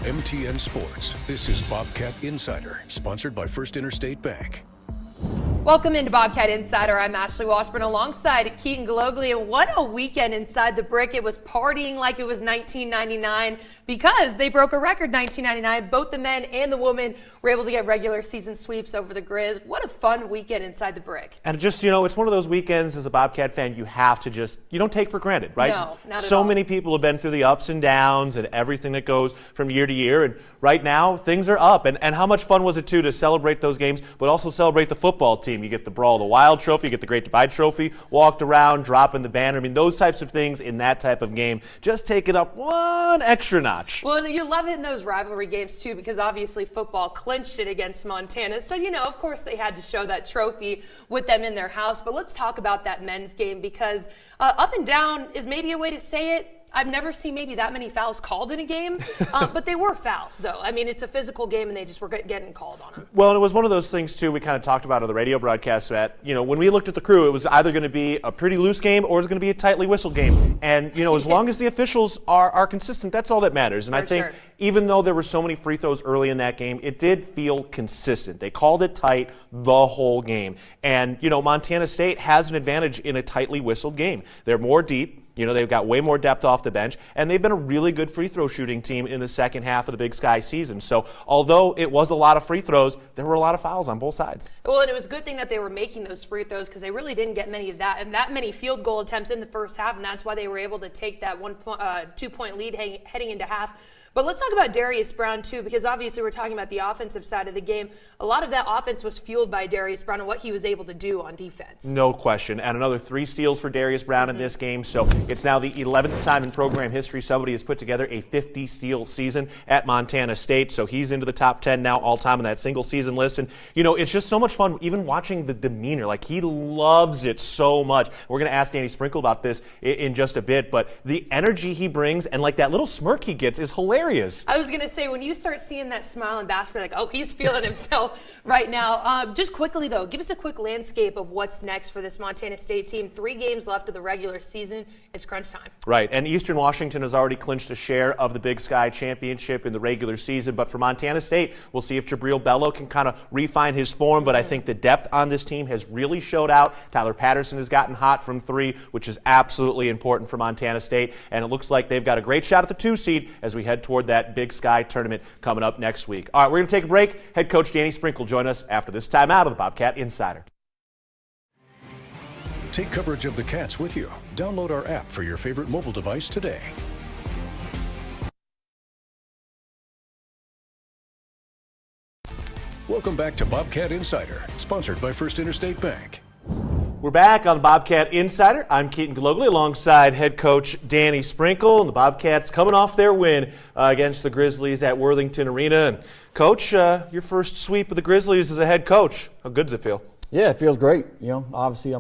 MTN Sports, this is Bobcat Insider, sponsored by First Interstate Bank. Welcome into Bobcat Insider. I'm Ashley Washburn alongside Keaton Galogli. And what a weekend inside the brick. It was partying like it was 1999 because they broke a record 1999. Both the men and the women were able to get regular season sweeps over the Grizz. What a fun weekend inside the brick. And just, it's one of those weekends as a Bobcat fan you have to you don't take for granted, right? No, not at all. So many people have been through the ups and downs and everything that goes from year to year. And right now, things are up. And how much fun was it, too, to celebrate those games, but also celebrate the football team? You get the Brawl of the Wild trophy, you get the Great Divide trophy, walked around, dropping the banner. I mean, those types of things in that type of game just take it up one extra notch. Well, you love it in those rivalry games, too, because obviously football clinched it against Montana. So, of course they had to show that trophy with them in their house. But let's talk about that men's game because up and down is maybe a way to say it. I've never seen maybe that many fouls called in a game, but they were fouls, though. I mean, it's a physical game, and they just were getting called on them. Well, and it was one of those things, too, we kind of talked about on the radio broadcast that, when we looked at the crew, it was either going to be a pretty loose game or it was going to be a tightly whistled game. And, as long as the officials are consistent, that's all that matters. And I think even though there were so many free throws early in that game, it did feel consistent. They called it tight the whole game. And, Montana State has an advantage in a tightly whistled game. They're more deep. They've got way more depth off the bench, and they've been a really good free throw shooting team in the second half of the Big Sky season. So although it was a lot of free throws, there were a lot of fouls on both sides. Well, and it was a good thing that they were making those free throws because they really didn't get many of that and that many field goal attempts in the first half, and that's why they were able to take that 2-point lead heading into half. But let's talk about Darius Brown, too, because obviously we're talking about the offensive side of the game. A lot of that offense was fueled by Darius Brown and what he was able to do on defense. No question. And another 3 steals for Darius Brown in this game. So it's now the 11th time in program history somebody has put together a 50-steal season at Montana State. So he's into the top 10 now all-time on that single-season list. And, it's just so much fun even watching the demeanor. Like, he loves it so much. We're going to ask Danny Sprinkle about this in just a bit. But the energy he brings and, that little smirk he gets is hilarious. I was going to say, when you start seeing that smile in basketball, he's feeling himself right now. Just quickly, though, give us a quick landscape of what's next for this Montana State team. 3 games left of the regular season. It's crunch time. Right, and Eastern Washington has already clinched a share of the Big Sky Championship in the regular season. But for Montana State, we'll see if Jabril Bello can kind of refine his form. But I think the depth on this team has really showed out. Tyler Patterson has gotten hot from 3, which is absolutely important for Montana State. And it looks like they've got a great shot at the 2 seed as we head toward that Big Sky tournament coming up next week. All right, we're going to take a break. Head coach Danny Sprinkle join us after this timeout of the Bobcat Insider. Take coverage of the Cats with you. Download our app for your favorite mobile device today. Welcome back to Bobcat Insider, sponsored by First Interstate Bank. We're back on Bobcat Insider. I'm Keaton Galogli alongside head coach Danny Sprinkle. And the Bobcats coming off their win against the Grizzlies at Worthington Arena. And Coach, your first sweep of the Grizzlies as a head coach. How good does it feel? Yeah, it feels great. Obviously,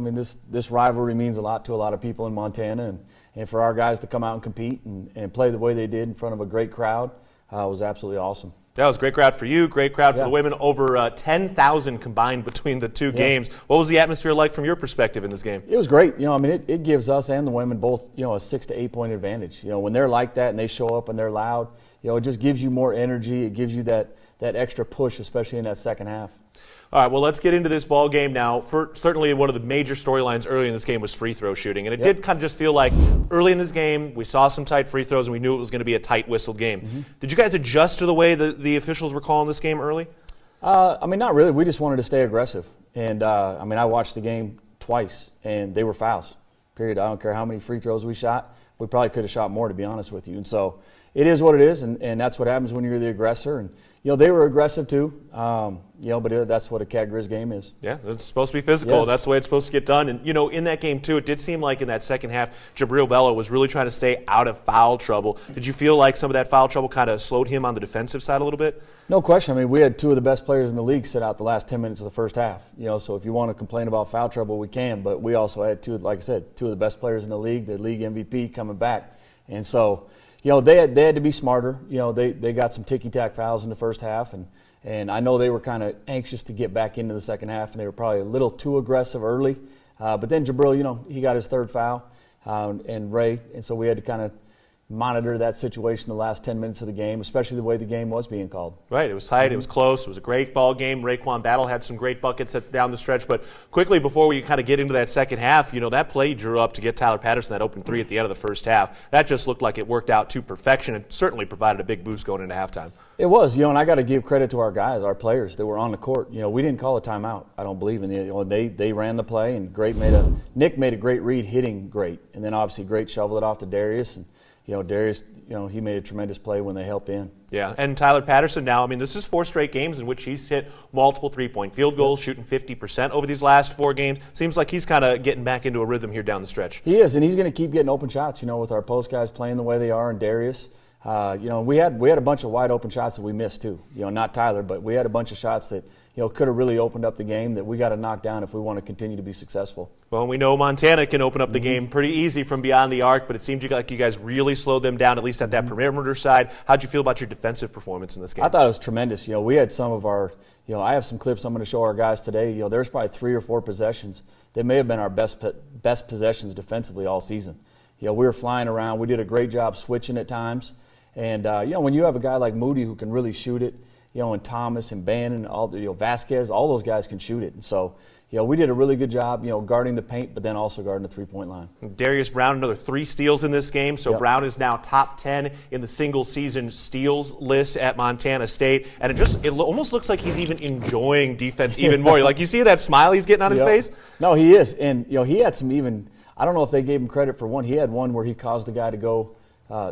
this rivalry means a lot to a lot of people in Montana. And for our guys to come out and compete and play the way they did in front of a great crowd was absolutely awesome. That was a great crowd for you, great crowd for the women. Over 10,000 combined between the 2 games. What was the atmosphere like from your perspective in this game? It was great. It gives us and the women both, a 6 to 8 point advantage. When they're like that and they show up and they're loud, it just gives you more energy. It gives you that extra push, especially in that second half. All right, well, let's get into this ball game now. Certainly one of the major storylines early in this game was free throw shooting, and it did kind of just feel like early in this game we saw some tight free throws and we knew it was going to be a tight whistled game. Did you guys adjust to the way the officials were calling this game early? Not really. We just wanted to stay aggressive. And, I watched the game twice, and they were fouls, period. I don't care how many free throws we shot. We probably could have shot more, to be honest with you. And so it is what it is, and that's what happens when you're the aggressor. And they were aggressive too, but that's what a Cat Grizz game is. Yeah, it's supposed to be physical. Yeah. That's the way it's supposed to get done. And, in that game too, it did seem like in that second half, Jabril Bello was really trying to stay out of foul trouble. Did you feel like some of that foul trouble kind of slowed him on the defensive side a little bit? No question. We had 2 of the best players in the league sit out the last 10 minutes of the first half. So if you want to complain about foul trouble, we can. But we also had 2 of the best players in the league MVP coming back. And so, they had to be smarter. They got some ticky-tack fouls in the first half, and I know they were kind of anxious to get back into the second half, and they were probably a little too aggressive early. But then Jabril, he got his 3rd foul, and Ray, and so we had to kind of monitor that situation the last 10 minutes of the game, especially the way the game was being called. Right, it was tight, it was close, it was a great ball game. Raekwon Battle had some great buckets down the stretch, but quickly before we kind of get into that second half, that play drew up to get Tyler Patterson that open three at the end of the first half. That just looked like it worked out to perfection and certainly provided a big boost going into halftime. It was, and I got to give credit to our guys, our players that were on the court. We didn't call a timeout. I don't believe in it. They ran the play, and Nick made a great read, hitting great, and then obviously great shovel it off to Darius, and Darius, he made a tremendous play when they helped in. Yeah, and Tyler Patterson now, this is 4 straight games in which he's hit multiple three-point field goals, shooting 50% over these last 4 games. Seems like he's kind of getting back into a rhythm here down the stretch. He is, and he's going to keep getting open shots, with our post guys playing the way they are, and Darius. We had a bunch of wide open shots that we missed too. Not Tyler, but we had a bunch of shots that could have really opened up the game that we got to knock down if we want to continue to be successful. Well, we know Montana can open up the game pretty easy from beyond the arc, but it seemed like you guys really slowed them down, at least at that perimeter side. How'd you feel about your defensive performance in this game? I thought it was tremendous. We had some of our, I have some clips I'm going to show our guys today. There's probably 3 or 4 possessions that may have been our best possessions defensively all season. We were flying around. We did a great job switching at times. And, when you have a guy like Moody who can really shoot it, and Thomas and Bannon, Vasquez, all those guys can shoot it. And so, we did a really good job, guarding the paint, but then also guarding the three-point line. Darius Brown, another 3 steals in this game. So Brown is now top 10 in the single-season steals list at Montana State. And it almost looks like he's even enjoying defense even more. Like, you see that smile he's getting on his face? No, he is. And, he had some even – I don't know if they gave him credit for one. He had one where he caused the guy to go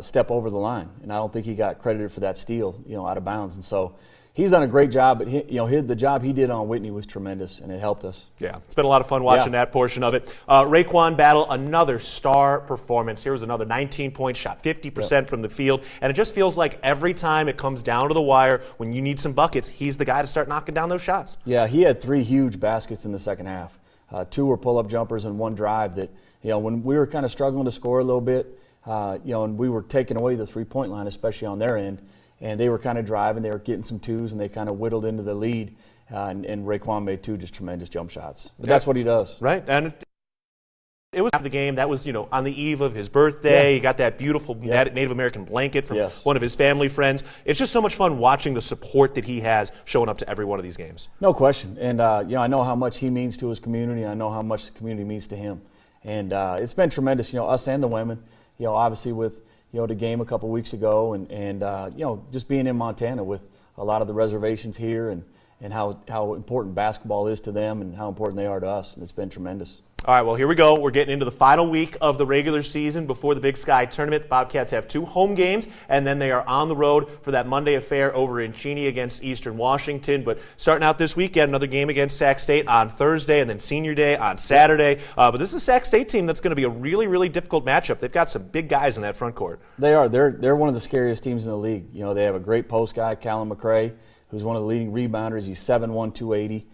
step over the line. And I don't think he got credited for that steal, out of bounds. And so – he's done a great job, but the job he did on Whitney was tremendous, and it helped us. Yeah, it's been a lot of fun watching that portion of it. Raekwon Battle, another star performance. Here was another 19-point shot, 50% from the field, and it just feels like every time it comes down to the wire, when you need some buckets, he's the guy to start knocking down those shots. Yeah, he had 3 huge baskets in the second half. 2 were pull-up jumpers and 1 drive that, when we were kind of struggling to score a little bit, and we were taking away the three-point line, especially on their end, and they were kind of driving, they were getting some 2s, and they kind of whittled into the lead, and Raekwon made 2 just tremendous jump shots. But that's what he does. Right, and it was after the game. That was, on the eve of his birthday. He got that beautiful Native American blanket from one of his family friends. It's just so much fun watching the support that he has showing up to every one of these games. No question. And, I know how much he means to his community. I know how much the community means to him. And it's been tremendous, us and the women, obviously with – the game a couple weeks ago, and just being in Montana with a lot of the reservations here, and how important basketball is to them and how important they are to us, and it's been tremendous. All right, well, here we go. We're getting into the final week of the regular season before the Big Sky Tournament. The Bobcats have 2 home games, and then they are on the road for that Monday affair over in Cheney against Eastern Washington. But starting out this weekend, another game against Sac State on Thursday, and then Senior Day on Saturday. But this is a Sac State team that's going to be a really, really difficult matchup. They've got some big guys in that front court. They are. They're one of the scariest teams in the league. They have a great post guy, Callum McCray, who's one of the leading rebounders. He's 7'1", 280.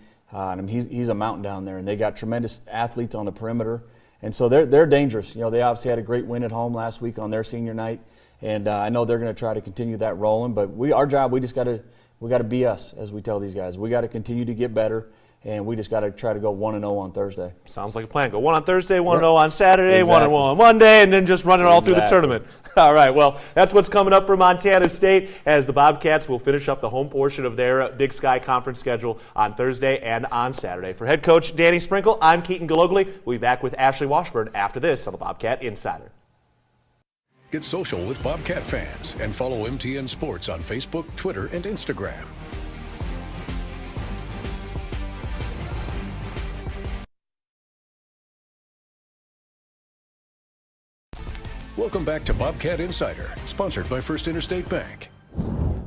He's a mountain down there, and they got tremendous athletes on the perimeter, and so they're dangerous. They obviously had a great win at home last week on their senior night, and I know they're going to try to continue that rolling. But our job, we got to be us, as we tell these guys. We got to continue to get better, and we just got to try to go 1-0 on Thursday. Sounds like a plan. Go 1 on Thursday, 1-0 on Saturday, 1-1 on Monday, and then just run it all through the tournament. All right, well, that's what's coming up for Montana State as the Bobcats will finish up the home portion of their Big Sky Conference schedule on Thursday and on Saturday. For head coach Danny Sprinkle, I'm Keaton Galogly. We'll be back with Ashley Washburn after this on the Bobcat Insider. Get social with Bobcat fans and follow MTN Sports on Facebook, Twitter, and Instagram. Welcome back to Bobcat Insider, sponsored by First Interstate Bank.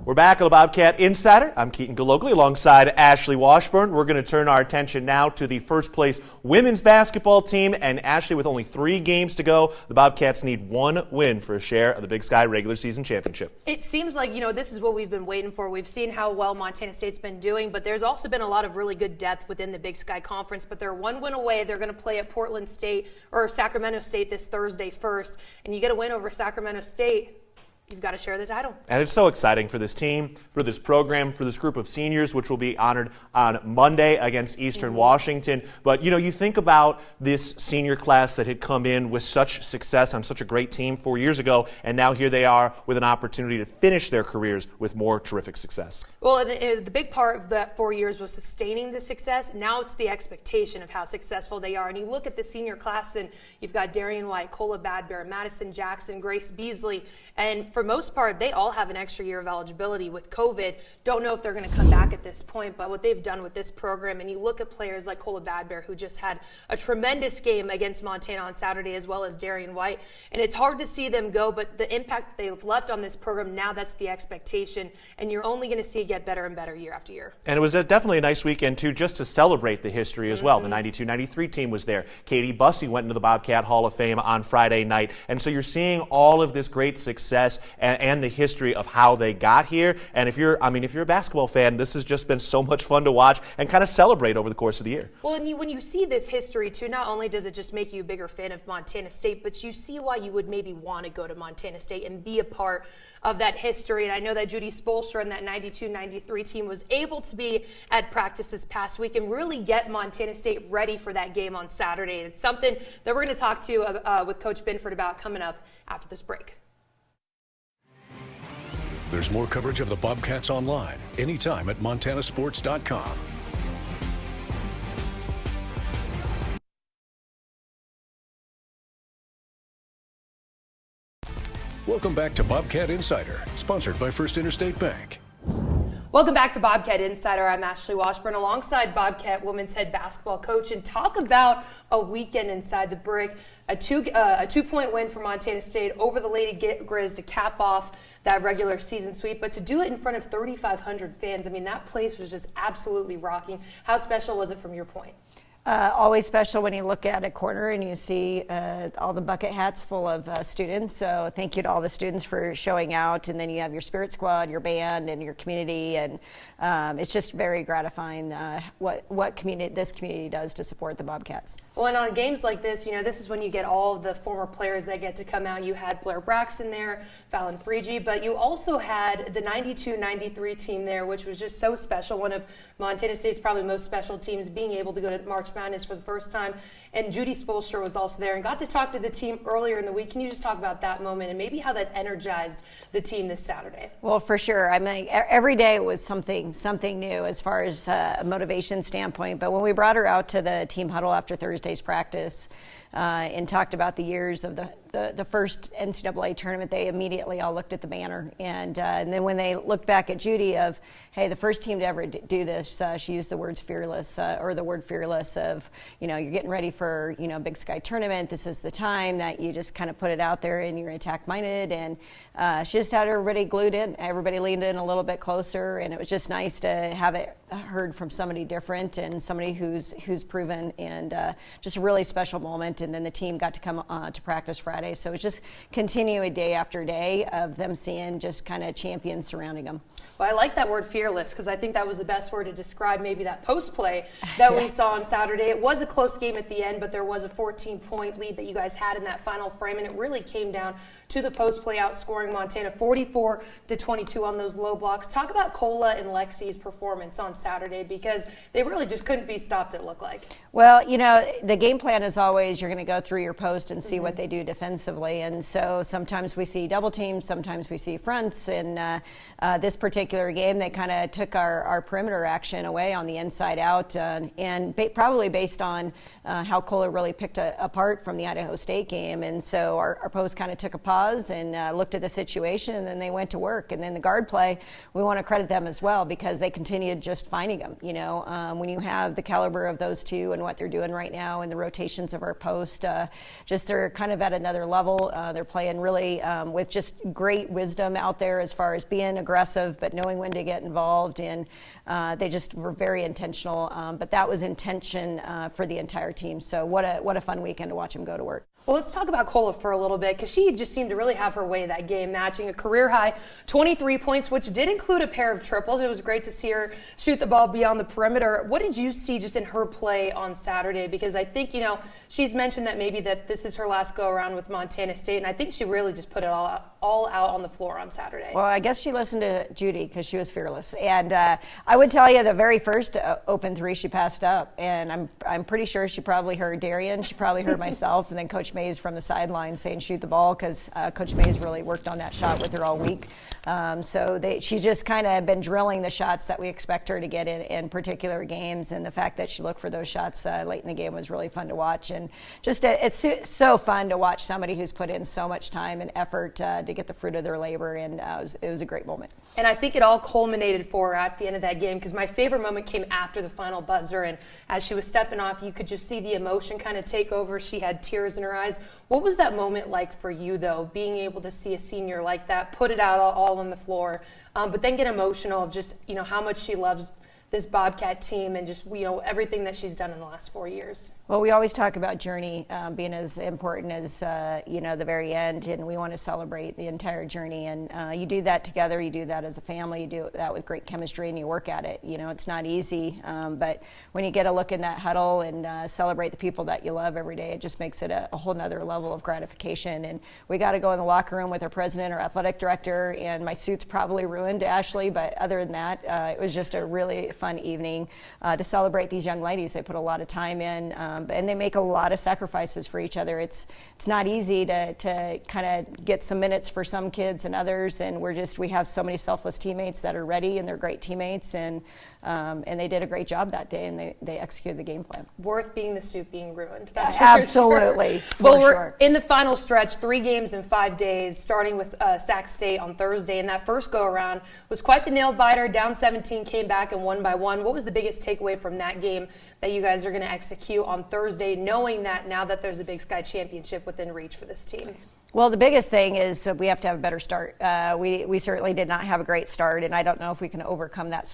We're back on the Bobcat Insider. I'm Keaton Galogly alongside Ashley Washburn. We're going to turn our attention now to the first place women's basketball team. And Ashley, with only 3 games to go, the Bobcats need 1 win for a share of the Big Sky regular season championship. It seems like, this is what we've been waiting for. We've seen how well Montana State's been doing, but there's also been a lot of really good depth within the Big Sky Conference. But they're 1 win away. They're going to play at Portland State or Sacramento State this Thursday first. And you get a win over Sacramento State, you've got to share the title. And it's so exciting for this team, for this program, for this group of seniors, which will be honored on Monday against Eastern Washington. But, you think about this senior class that had come in with such success on such a great team 4 years ago, and now here they are with an opportunity to finish their careers with more terrific success. Well, the big part of that 4 years was sustaining the success. Now it's the expectation of how successful they are. And you look at the senior class, and you've got Darian White, Cola Badbear, Madison Jackson, Grace Beasley, and for most part, they all have an extra year of eligibility with COVID. Don't know if they're going to come back at this point, but what they've done with this program, and you look at players like Cola Badbear, who just had a tremendous game against Montana on Saturday, as well as Darian White, and it's hard to see them go, but the impact they've left on this program, now that's the expectation, and you're only going to see it get better and better year after year. And it was definitely a nice weekend, too, just to celebrate the history as well. The 92-93 team was there. Katie Bussey went into the Bobcat Hall of Fame on Friday night, and so you're seeing all of this great success and the history of how they got here. And if you're a basketball fan, this has just been so much fun to watch and kind of celebrate over the course of the year. Well, and when you see this history too, not only does it just make you a bigger fan of Montana State, but you see why you would maybe want to go to Montana State and be a part of that history. And I know that Judy Spolstra and that 92-93 team was able to be at practice this past week and really get Montana State ready for that game on Saturday. And it's something that we're going to talk to with Coach Binford about coming up after this break. There's more coverage of the Bobcats online anytime at montanasports.com. Welcome back to Bobcat Insider, sponsored by First Interstate Bank. Welcome back to Bobcat Insider. I'm Ashley Washburn alongside Bobcat women's head basketball coach, and talk about a weekend inside the brick. A two-point win for Montana State over the Lady Grizz to cap off that regular season sweep, but to do it in front of 3,500 fans, I mean, that place was just absolutely rocking. How special was it from your point? Always special when you look at a corner and you see all the bucket hats full of students. So thank you to all the students for showing out. And then you have your spirit squad, your band, and your community. And it's just very gratifying what this community does to support the Bobcats. Well, and on games like this, this is when you get all of the former players that get to come out. You had Blair Braxton there, Fallon Frigi, but you also had the 92-93 team there, which was just so special. One of Montana State's probably most special teams, being able to go to March Madness for the first time. And Judy Spolstra was also there and got to talk to the team earlier in the week. Can you just talk about that moment and maybe how that energized the team this Saturday? Well, for sure. I mean, every day was something new as far as a motivation standpoint. But when we brought her out to the team huddle after Thursday's practice and talked about the years of the first NCAA tournament, they immediately all looked at the banner. And then when they looked back at Judy of, hey, the first team to ever do this, she used the words fearless, or the word fearless of, you're getting ready for, Big Sky tournament. This is the time that you just kind of put it out there and you're attack minded. And she just had everybody glued in. Everybody leaned in a little bit closer, and it was just nice to have it heard from somebody different and somebody who's proven, and just a really special moment. And then the team got to come to practice Friday. So it's just continuing day after day of them seeing just kind of champions surrounding them. Well, I like that word fearless because I think that was the best word to describe maybe that post play that we saw on Saturday. It was a close game at the end, but there was a 14-point lead that you guys had in that final frame, and it really came down to the post play, outscoring Montana 44-22 on those low blocks. Talk about Cola and Lexi's performance on Saturday, because they really just couldn't be stopped, it looked like. Well, the game plan is always you're going to go through your post and see what they do defensively. And so sometimes we see double teams, sometimes we see fronts. And this particular game, they kind of took our perimeter action away on the inside out, and probably based on how Cola really picked apart from the Idaho State game. And so our post kind of took a pause and looked at the situation, and then they went to work. And then the guard play, we want to credit them as well, because they continued just finding them. When you have the caliber of those two and what they're doing right now and the rotations of our post, just they're kind of at another level. They're playing really with just great wisdom out there as far as being aggressive but knowing when to get involved, and they just were very intentional, but that was intention for the entire team. So what a fun weekend to watch them go to work. Well, let's talk about Cola for a little bit, because she just seemed to really have her way that game, matching a career-high 23 points, which did include a pair of triples. It was great to see her shoot the ball beyond the perimeter. What did you see just in her play on Saturday? Because I think, she's mentioned that maybe that this is her last go-around with Montana State, and I think she really just put it all all out on the floor on Saturday. Well, I guess she listened to Judy because she was fearless. And I would tell you the very first open three she passed up, and I'm pretty sure she probably heard Darian, she probably heard myself, and then Coach Mays from the sideline saying shoot the ball, because Coach Mays really worked on that shot with her all week. She's just kind of been drilling the shots that we expect her to get in particular games, and the fact that she looked for those shots late in the game was really fun to watch. And just it's so fun to watch somebody who's put in so much time and effort to get the fruit of their labor, and it was a great moment. And I think it all culminated for her at the end of that game, because my favorite moment came after the final buzzer, and as she was stepping off, you could just see the emotion kind of take over. She had tears in her eyes. What was that moment like for you, though, being able to see a senior like that put it out all on the floor, but then get emotional of just, how much she loves this Bobcat team and just, everything that she's done in the last 4 years? Well, we always talk about journey being as important as, the very end, and we want to celebrate the entire journey. And you do that together, you do that as a family, you do that with great chemistry, and you work at it. It's not easy, but when you get a look in that huddle and celebrate the people that you love every day, it just makes it a whole nother level of gratification. And we got to go in the locker room with our president, our athletic director, and my suit's probably ruined, Ashley, but other than that, it was just a really fun evening to celebrate these young ladies. They put a lot of time in, and they make a lot of sacrifices for each other. It's not easy to kind of get some minutes for some kids and others, and we have so many selfless teammates that are ready, and they're great teammates, and they did a great job that day, and they executed the game plan. Worth being the suit being ruined. That's absolutely. For sure. Well, we're in the final stretch, 3 games in 5 days, starting with Sac State on Thursday, and that first go-around was quite the nail-biter. Down 17, came back and won by 1. What was the biggest takeaway from that game that you guys are going to execute on Thursday, knowing that now that there's a Big Sky Championship within reach for this team? Well, the biggest thing is we have to have a better start. We certainly did not have a great start, and I don't know if we can overcome that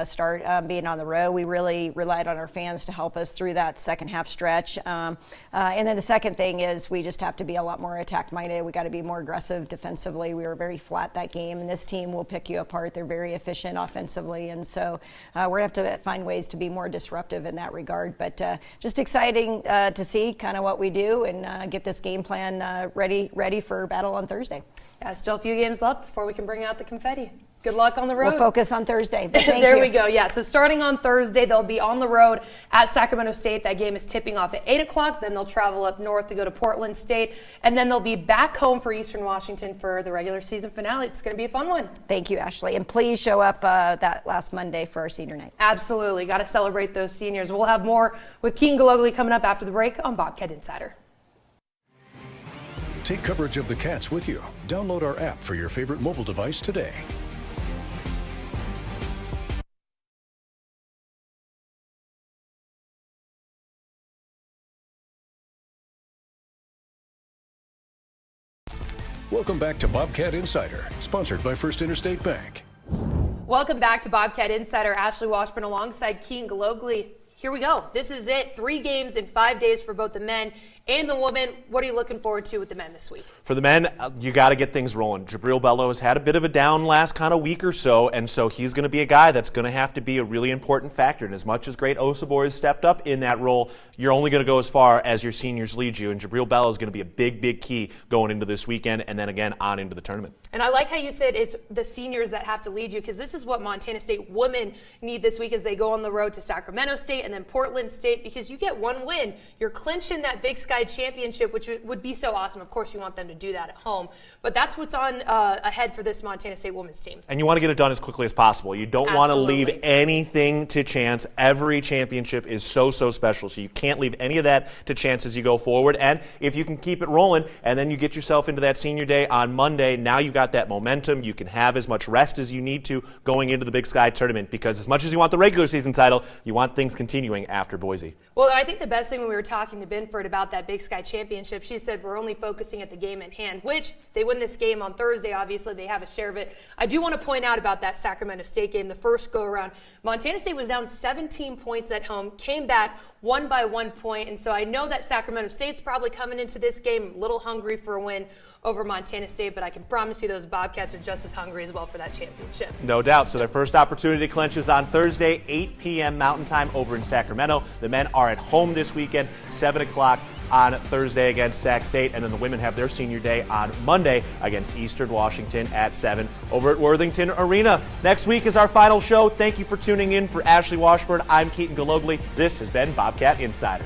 start being on the road. We really relied on our fans to help us through that second half stretch. And then the second thing is we just have to be a lot more attack-minded. We got to be more aggressive defensively. We were very flat that game, and this team will pick you apart. They're very efficient offensively, and so we're going to have to find ways to be more disruptive in that regard. But just exciting to see kind of what we do and get this game plan ready for battle on Thursday. Yeah, still a few games left before we can bring out the confetti. Good luck on the road. We'll focus on Thursday. There we go. Yeah, so starting on Thursday, they'll be on the road at Sacramento State. That game is tipping off at 8 o'clock. Then they'll travel up north to go to Portland State. And then they'll be back home for Eastern Washington for the regular season finale. It's going to be a fun one. Thank you, Ashley. And please show up that last Monday for our senior night. Absolutely. Got to celebrate those seniors. We'll have more with Keaton Galogly coming up after the break on Bobcat Insider. Take coverage of the Cats with you. Download our app for your favorite mobile device today. Welcome back to Bobcat Insider, sponsored by First Interstate Bank. Welcome back to Bobcat Insider. Ashley Washburn alongside Keaton Galogly. Here we go. This is it. 3 games in 5 days for both the men and the women. What are you looking forward to with the men this week? For the men, you got to get things rolling. Jabril Bello has had a bit of a down last kind of week or so, and so he's going to be a guy that's going to have to be a really important factor. And as much as Great Osabor has stepped up in that role, you're only going to go as far as your seniors lead you. And Jabril Bello is going to be a big, big key going into this weekend and then again on into the tournament. And I like how you said it's the seniors that have to lead you, because this is what Montana State women need this week as they go on the road to Sacramento State and then Portland State, because you get one win. You're clinching that Big Sky Championship, which would be so awesome. Of course, you want them to do that at home, but that's what's on ahead for this Montana State women's team. And you want to get it done as quickly as possible. You don't want to leave anything to chance. Every championship is so, so special, so you can't leave any of that to chance as you go forward. And if you can keep it rolling and then you get yourself into that senior day on Monday, now you've got that momentum. You can have as much rest as you need to going into the Big Sky tournament, because as much as you want the regular season title, you want things continuing after Boise. Well, I think the best thing when we were talking to Binford about that Big Sky Championship, she said we're only focusing at the game at hand, which they win this game on Thursday. Obviously, they have a share of it. I do want to point out about that Sacramento State game, the first go-around. Montana State was down 17 points at home, came back, won by 1 point, and so I know that Sacramento State's probably coming into this game a little hungry for a win over Montana State, but I can promise you those Bobcats are just as hungry as well for that championship. No doubt. So their first opportunity to clinch is on Thursday, 8 p.m. Mountain Time over in Sacramento. The men are at home this weekend, 7 o'clock on Thursday against Sac State, and then the women have their senior day on Monday against Eastern Washington at 7 over at Worthington Arena. Next week is our final show. Thank you for tuning in. For Ashley Washburn, I'm Keaton Galogly. This has been Bobcat Insider.